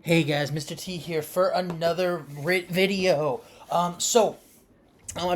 Hey guys, Mr. T here for another video. I've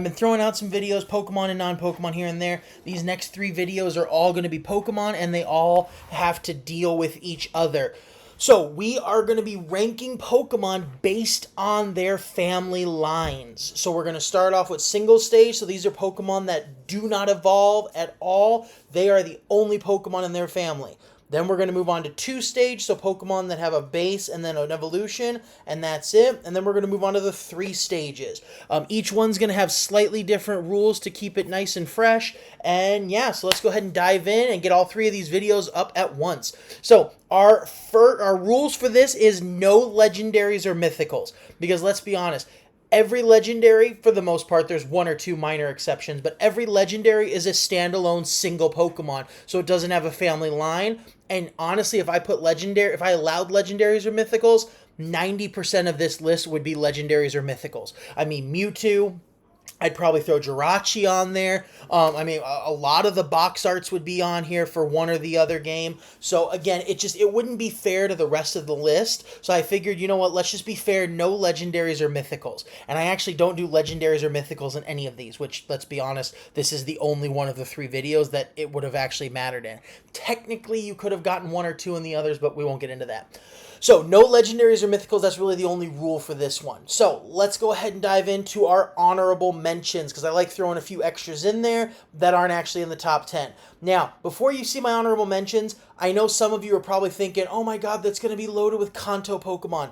been throwing out some videos, Pokemon and non-Pokemon here and there. These next three videos are all going to be Pokemon, and they all have to deal with each other. So we are going to be ranking Pokemon based on their family lines. So we're going to start off with single stage. So these are Pokemon that do not evolve at all. They are the only Pokemon in their family. Then we're going to move on to two stage, so Pokemon that have a base and then an evolution, and that's it. And then we're going to move on to the three stages. Each one's going to have slightly different rules to keep it nice and fresh. And yeah, so let's go ahead and dive in and get all three of these videos up at once. So our rules for this is no legendaries or mythicals, because let's be honest, every legendary, for the most part, there's one or two minor exceptions, but every legendary is a standalone single Pokemon, so it doesn't have a family line. And honestly, if I allowed legendaries or mythicals, 90% of this list would be legendaries or mythicals. I mean, Mewtwo, I'd probably throw Jirachi on there. A lot of the box arts would be on here for one or the other game. So again, it wouldn't be fair to the rest of the list. So I figured, you know what, let's just be fair, no legendaries or mythicals. And I actually don't do legendaries or mythicals in any of these, which, let's be honest, this is the only one of the three videos that it would have actually mattered in. Technically, you could have gotten one or two in the others, but we won't get into that. So, no legendaries or mythicals, that's really the only rule for this one. So, let's go ahead and dive into our honorable mentions, because I like throwing a few extras in there that aren't actually in the top 10. Now, before you see my honorable mentions, I know some of you are probably thinking, oh my god, that's going to be loaded with Kanto Pokemon.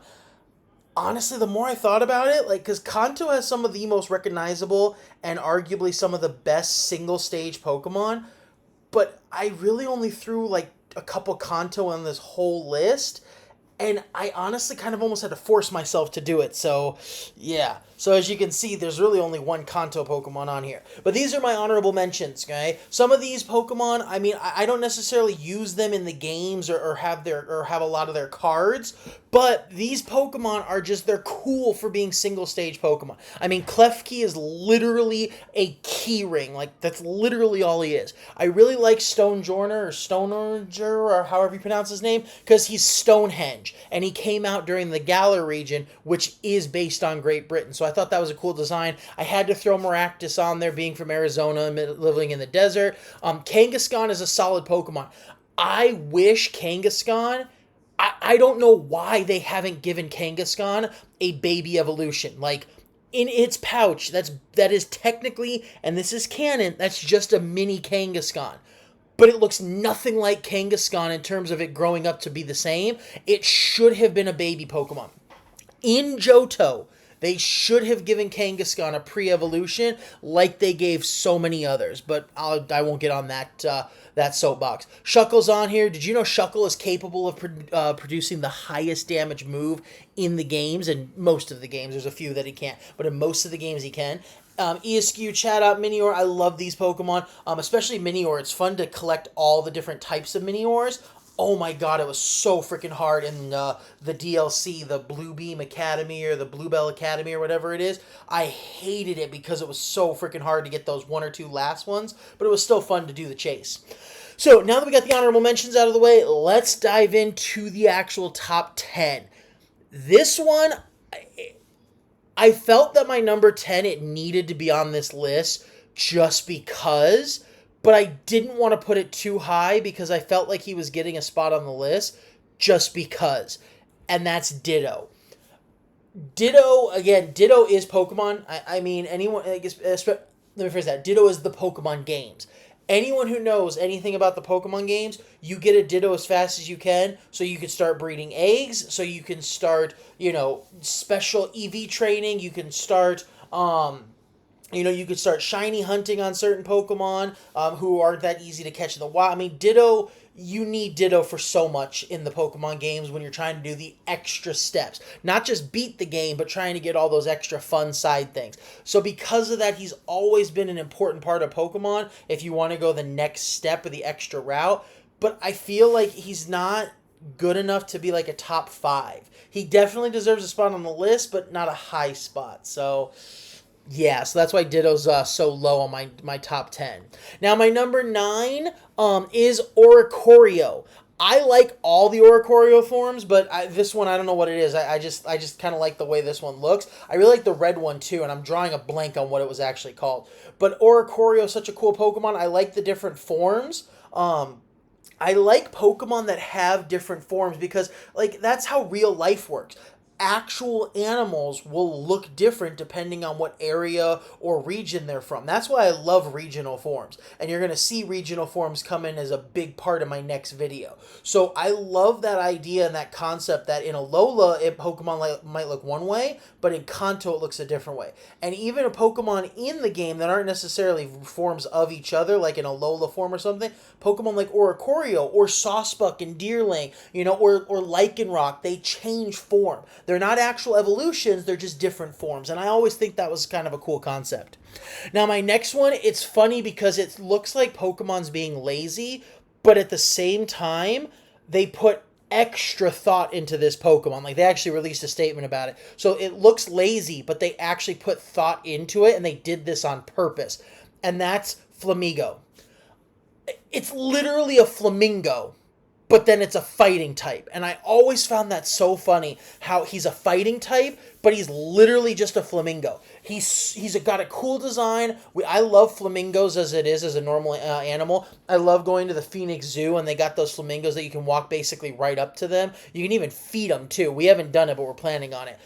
Honestly, the more I thought about it, because Kanto has some of the most recognizable and arguably some of the best single-stage Pokemon, but I really only threw, a couple Kanto on this whole list, and I honestly kind of almost had to force myself to do it. So, yeah. So as you can see, there's really only one Kanto Pokemon on here. But these are my honorable mentions, okay? Some of these Pokemon, I don't necessarily use them in the games or have a lot of their cards, but these Pokemon are just, they're cool for being single stage Pokemon. I mean, Klefki is literally a key ring. That's literally all he is. I really like Stonjourner or Stoneorger or however you pronounce his name, because he's Stonehenge, and he came out during the Galar region, which is based on Great Britain. So I thought that was a cool design. I had to throw Maractus on there, being from Arizona, living in the desert. Kangaskhan is a solid Pokemon. I wish Kangaskhan, I don't know why they haven't given Kangaskhan a baby evolution. In its pouch, that is technically, and this is canon, that's just a mini Kangaskhan. But it looks nothing like Kangaskhan in terms of it growing up to be the same. It should have been a baby Pokemon. In Johto, they should have given Kangaskhan a pre-evolution like they gave so many others, but I won't get on that soapbox. Shuckle's on here. Did you know Shuckle is capable of producing the highest damage move in the games? In most of the games, there's a few that he can't, but in most of the games he can. Eoscue, Chatot, Minior, I love these Pokemon, especially Minior. It's fun to collect all the different types of Miniors. Oh my god, it was so freaking hard in the DLC, the Blue Beam Academy or the Bluebell Academy or whatever it is. I hated it because it was so freaking hard to get those one or two last ones, but it was still fun to do the chase. So now that we got the honorable mentions out of the way, let's dive into the actual top 10. This one, I felt that my number 10, it needed to be on this list just because, but I didn't want to put it too high because I felt like he was getting a spot on the list just because. And that's Ditto. Ditto, again, Ditto is Pokemon. I mean, anyone, I guess, let me phrase that. Ditto is the Pokemon games. Anyone who knows anything about the Pokemon games, you get a Ditto as fast as you can, so you can start breeding eggs, so you can start, special EV training, you can start, you could start shiny hunting on certain Pokemon who aren't that easy to catch in the wild. I mean, Ditto, you need Ditto for so much in the Pokemon games when you're trying to do the extra steps. Not just beat the game, but trying to get all those extra fun side things. So because of that, he's always been an important part of Pokemon if you want to go the next step or the extra route. But I feel like he's not good enough to be like a top 5. He definitely deserves a spot on the list, but not a high spot. So yeah, so that's why Ditto's so low on my top 10. Now, my number 9 is Oricorio. I like all the Oricorio forms, but this one, I don't know what it is. I just kind of like the way this one looks. I really like the red one too, and I'm drawing a blank on what it was actually called. But Oricorio is such a cool Pokemon. I like the different forms. I like Pokemon that have different forms because, like, that's how real life works. Actual animals will look different depending on what area or region they're from. That's why I love regional forms. And you're going to see regional forms come in as a big part of my next video. So I love that idea and that concept that in Alola, Pokemon might look one way, but in Kanto it looks a different way. And even a Pokemon in the game that aren't necessarily forms of each other, like in Alola form or something, Pokemon like Oricorio or Sawsbuck and Deerling, or Lycanroc, they change form. They're not actual evolutions, they're just different forms. And I always think that was kind of a cool concept. Now, my next one, it's funny because it looks like Pokemon's being lazy, but at the same time, they put extra thought into this Pokemon. Like, they actually released a statement about it. So it looks lazy, but they actually put thought into it, and they did this on purpose. And that's Flamigo. It's literally a flamingo, but then it's a fighting type. And I always found that so funny, how he's a fighting type, but he's literally just a flamingo. He's got a cool design. I love flamingos as it is as a normal animal. I love going to the Phoenix Zoo, and they got those flamingos that you can walk basically right up to them. You can even feed them too. We haven't done it, but we're planning on it.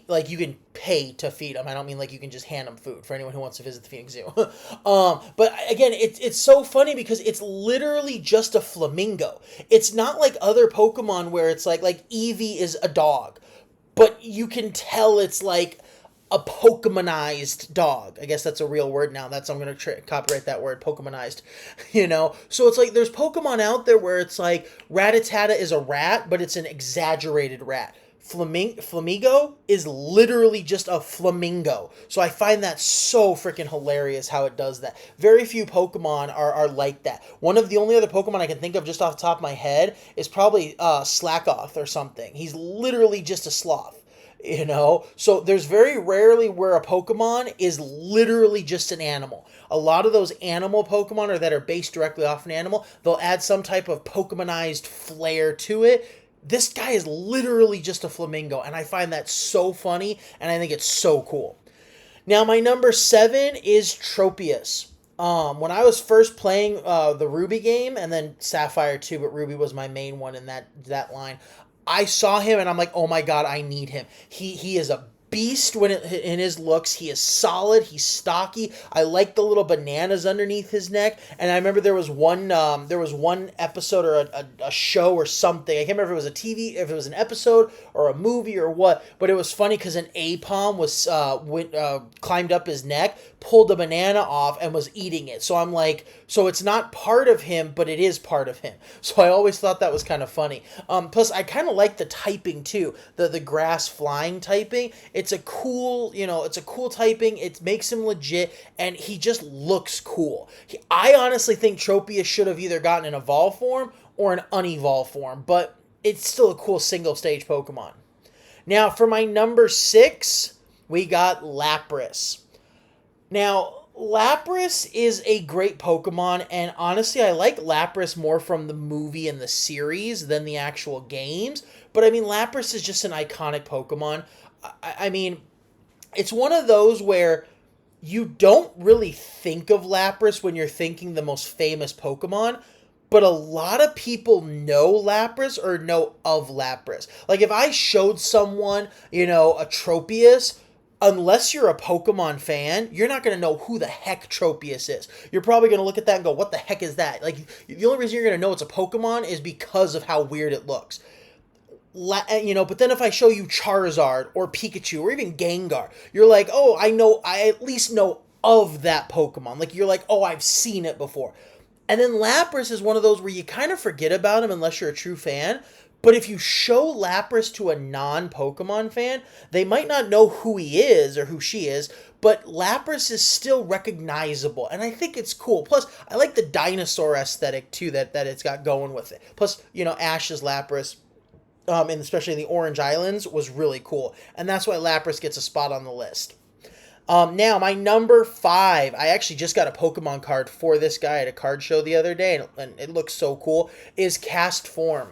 Like, you can pay to feed them. I don't mean like you can just hand them food for anyone who wants to visit the Phoenix Zoo. But again, it's so funny because it's literally just a flamingo. It's not like other Pokemon where it's like Eevee is a dog, but you can tell it's like a Pokemonized dog. I guess that's a real word now. I'm going to copyright that word, Pokemonized. So it's like there's Pokemon out there where it's like Rattata is a rat, but it's an exaggerated rat. Flamigo is literally just a flamingo. So I find that so freaking hilarious how it does that. Very few Pokemon are like that. One of the only other Pokemon I can think of just off the top of my head is probably Slackoth or something. He's literally just a sloth. So there's very rarely where a Pokemon is literally just an animal. A lot of those animal Pokemon or that are based directly off an animal, they'll add some type of Pokemonized flair to it. This guy is literally just a flamingo, and I find that so funny, and I think it's so cool. Now, my number 7 is Tropius. When I was first playing the Ruby game, and then Sapphire too, but Ruby was my main one in that line, I saw him, and I'm like, oh my god, I need him. He is a beast in his looks. He is solid. He's stocky. I like the little bananas underneath his neck. And I remember there was one episode or a show or something. I can't remember if it was if it was an episode or a movie or what. But it was funny because an Aipom was climbed up his neck, pulled the banana off, and was eating it. So I'm like, so it's not part of him, but it is part of him. So I always thought that was kind of funny. Plus, I kind of like the typing too. The grass flying typing. It's a cool typing. It makes him legit, and he just looks cool. I honestly think Tropius should have either gotten an evolved form or an unevolved form, but it's still a cool single stage Pokemon. Now, for my number 6, we got Lapras. Now, Lapras is a great Pokemon, and honestly, I like Lapras more from the movie and the series than the actual games. But I mean, Lapras is just an iconic Pokemon. I mean, it's one of those where you don't really think of Lapras when you're thinking the most famous Pokemon, but a lot of people know Lapras or know of Lapras. Like, if I showed someone, a Tropius, unless you're a Pokemon fan, you're not going to know who the heck Tropius is. You're probably going to look at that and go, what the heck is that? Like, the only reason you're going to know it's a Pokemon is because of how weird it looks. But then if I show you Charizard or Pikachu or even Gengar, you're like, oh, I at least know of that Pokemon. Like, you're like, oh, I've seen it before. And then Lapras is one of those where you kind of forget about him unless you're a true fan. But if you show Lapras to a non-Pokemon fan, they might not know who he is or who she is, but Lapras is still recognizable, and I think it's cool. Plus, I like the dinosaur aesthetic, too, that it's got going with it. Plus, Ash's Lapras, and especially in the Orange Islands, was really cool. And that's why Lapras gets a spot on the list. Now, my number 5, I actually just got a Pokemon card for this guy at a card show the other day, and it looks so cool, is Castform.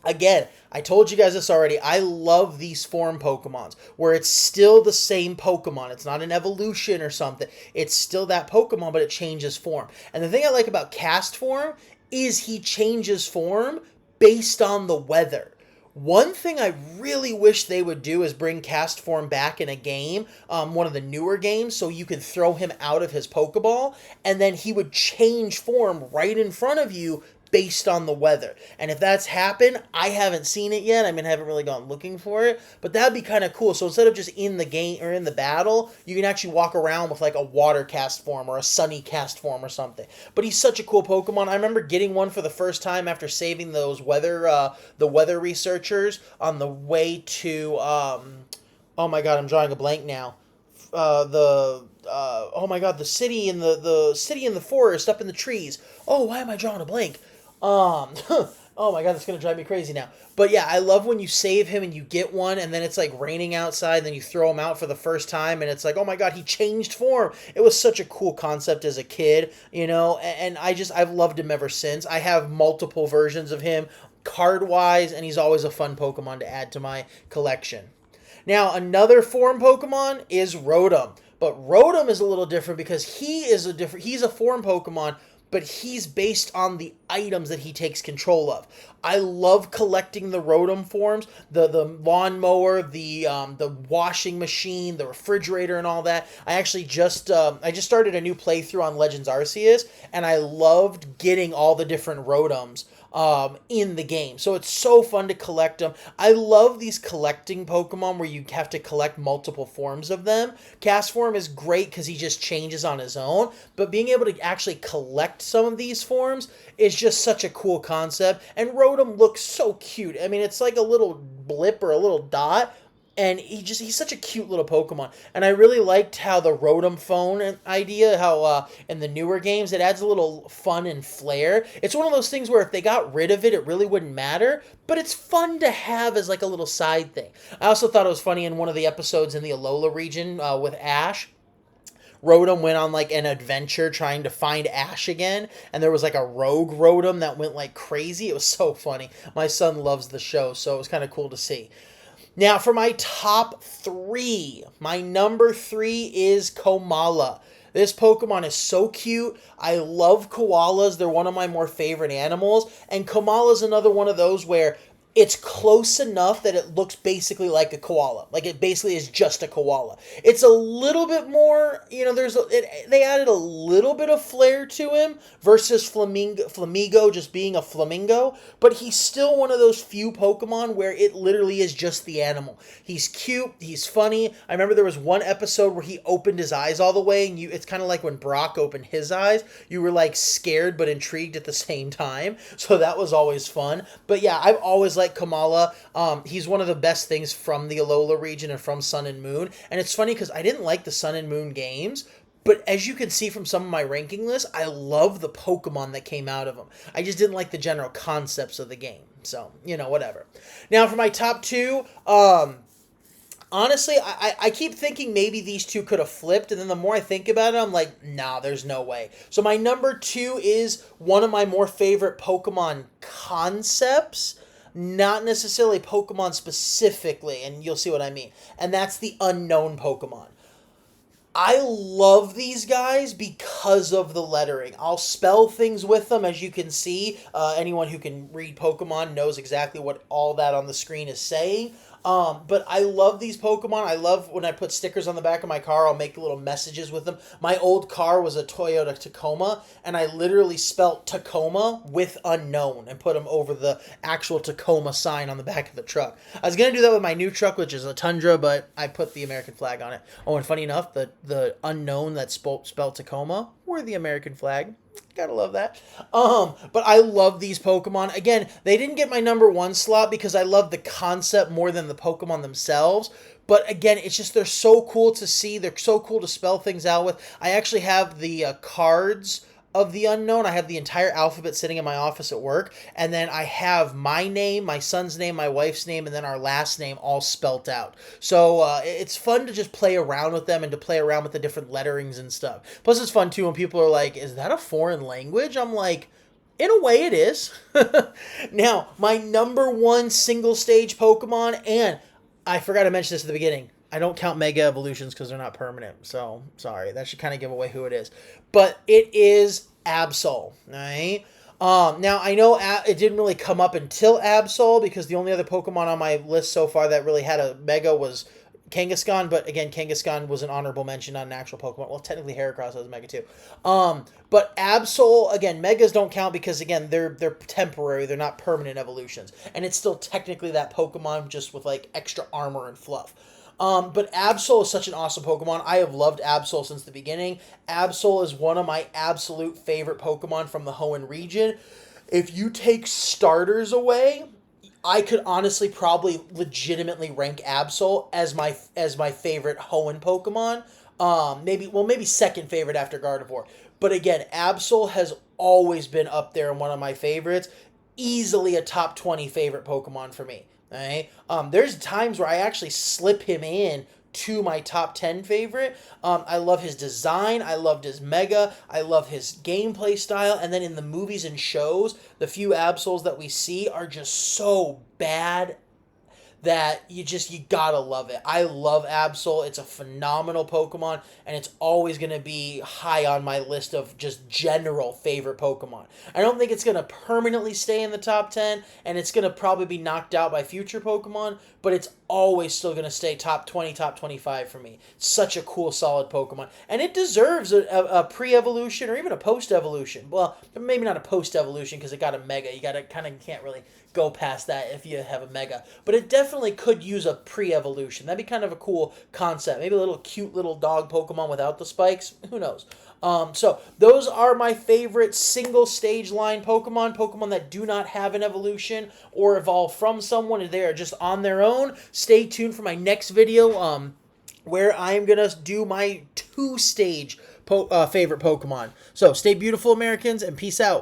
Again, I told you guys this already. I love these form Pokemons where it's still the same Pokemon. It's not an evolution or something. It's still that Pokemon, but it changes form. And the thing I like about Castform is he changes form based on the weather. One thing I really wish they would do is bring Castform back in a game, one of the newer games, so you can throw him out of his Pokeball, and then he would change form right in front of you based on the weather. And if that's happened, I haven't seen it yet. I mean, I haven't really gone looking for it, but that'd be kind of cool. So instead of just in the game or in the battle, you can actually walk around with like a water Castform or a sunny Castform or something. But he's such a cool Pokemon. I remember getting one for the first time after saving those the weather researchers on the way to oh my god, I'm drawing a blank now. Oh my god, the city in the city in the forest up in the trees. Oh, why am I drawing a blank? Oh my god, that's gonna drive me crazy now. But yeah, I love when you save him and you get one, and then it's like raining outside, and then you throw him out for the first time, and it's like, oh my god, he changed form. It was such a cool concept as a kid, you know, and I've loved him ever since. I have multiple versions of him, card wise, and he's always a fun Pokemon to add to my collection. Now, another form Pokemon is Rotom. But Rotom is a little different because he's a form Pokemon, but he's based on the items that he takes control of. I love collecting the Rotom forms, the lawnmower, the washing machine, the refrigerator, and all that. I actually just started a new playthrough on Legends Arceus, and I loved getting all the different Rotoms in the game. So it's so fun to collect them. I love these collecting Pokemon where you have to collect multiple forms of them. Castform is great because he just changes on his own, but being able to actually collect some of these forms is just such a cool concept. And Rotom looks so cute. I mean, it's like a little blip or a little dot, and he's such a cute little Pokemon. And I really liked how the Rotom phone idea, how in the newer games, it adds a little fun and flair. It's one of those things where if they got rid of it, it really wouldn't matter. But it's fun to have as like a little side thing. I also thought it was funny in one of the episodes in the Alola region with Ash. Rotom went on like an adventure trying to find Ash again, and there was like a rogue Rotom that went like crazy. It was so funny. My son loves the show, so it was kind of cool to see. Now, for my top 3, my number 3 is Komala. This Pokemon is so cute. I love koalas. They're one of my more favorite animals. And Komala is another one of those where it's close enough that it looks basically like a koala. Like it basically is just a koala. It's a little bit more, you know, they added a little bit of flair to him versus Flamigo just being a flamingo, but he's still one of those few Pokemon where it literally is just the animal. He's cute, he's funny. I remember there was one episode where he opened his eyes all the way, and it's kind of like when Brock opened his eyes. You were like scared but intrigued at the same time. So that was always fun. But yeah, I've always liked Komala. He's one of the best things from the Alola region and from Sun and Moon. And it's funny because I didn't like the Sun and Moon games, but as you can see from some of my ranking lists, I love the Pokemon that came out of them. I just didn't like the general concepts of the game. So, you know, whatever. Now for my top 2, honestly, I keep thinking maybe these two could have flipped, and then the more I think about it, I'm like, nah, there's no way. So my number 2 is one of my more favorite Pokemon concepts. Not necessarily Pokemon specifically, and you'll see what I mean. And that's the unknown Pokemon. I love these guys because of the lettering. I'll spell things with them, as you can see. Anyone who can read Pokemon knows exactly what all that on the screen is saying. But I love these Pokemon. I love when I put stickers on the back of my car, I'll make little messages with them. My old car was a Toyota Tacoma, and I literally spelt Tacoma with unknown and put them over the actual Tacoma sign on the back of the truck. I was going to do that with my new truck, which is a Tundra, but I put the American flag on it. Oh, and funny enough, the unknown that spelled Tacoma were the American flag. Gotta love that. But I love these Pokemon. Again, they didn't get my number 1 slot because I love the concept more than the Pokemon themselves. But again, it's just they're so cool to see. They're so cool to spell things out with. I actually have the cards of the unknown. I have the entire alphabet sitting in my office at work, and then I have my name, my son's name, my wife's name, and then our last name all spelt out. So it's fun to just play around with them and to play around with the different letterings and stuff. Plus, it's fun too when people are like, "Is that a foreign language?" I'm like, in a way, it is. Now, my number one single stage Pokemon, and I forgot to mention this at the beginning. I don't count Mega Evolutions because they're not permanent. So, sorry. That should kind of give away who it is. But it is Absol. Right? Now, I know it didn't really come up until Absol because the only other Pokemon on my list so far that really had a Mega was Kangaskhan, but again, Kangaskhan was an honorable mention, not an actual Pokemon. Well, technically Heracross has a Mega too. But Absol, again, Megas don't count because again, they're temporary, they're not permanent evolutions, and it's still technically that Pokemon just with like extra armor and fluff. But Absol is such an awesome Pokemon. I have loved Absol since the beginning. Absol is one of my absolute favorite Pokemon from the Hoenn region. If you take starters away, I could honestly probably legitimately rank Absol as my favorite Hoenn Pokemon. Maybe second favorite after Gardevoir. But again, Absol has always been up there in one of my favorites. Easily a top 20 favorite Pokemon for me. Right? There's times where I actually slip him in to my top 10 favorite. I love his design. I loved his Mega. I love his gameplay style. And then in the movies and shows, the few Absols that we see are just so bad that you gotta love it. I love Absol. It's a phenomenal Pokemon, and it's always going to be high on my list of just general favorite Pokemon. I don't think it's going to permanently stay in the top 10, and it's going to probably be knocked out by future Pokemon, but it's always still going to stay top 20, top 25 for me. It's such a cool, solid Pokemon, and it deserves a pre-evolution or even a post-evolution. Well, maybe not a post-evolution because it got a Mega. You can't really go past that if you have a Mega. But it definitely could use a pre-evolution. That'd be kind of a cool concept. Maybe a little cute little dog Pokemon without the spikes. Who knows? So those are my favorite single stage line Pokemon that do not have an evolution or evolve from someone, and they are just on their own. Stay tuned for my next video where I'm going to do my 2-stage favorite Pokemon. So stay beautiful, Americans, and peace out.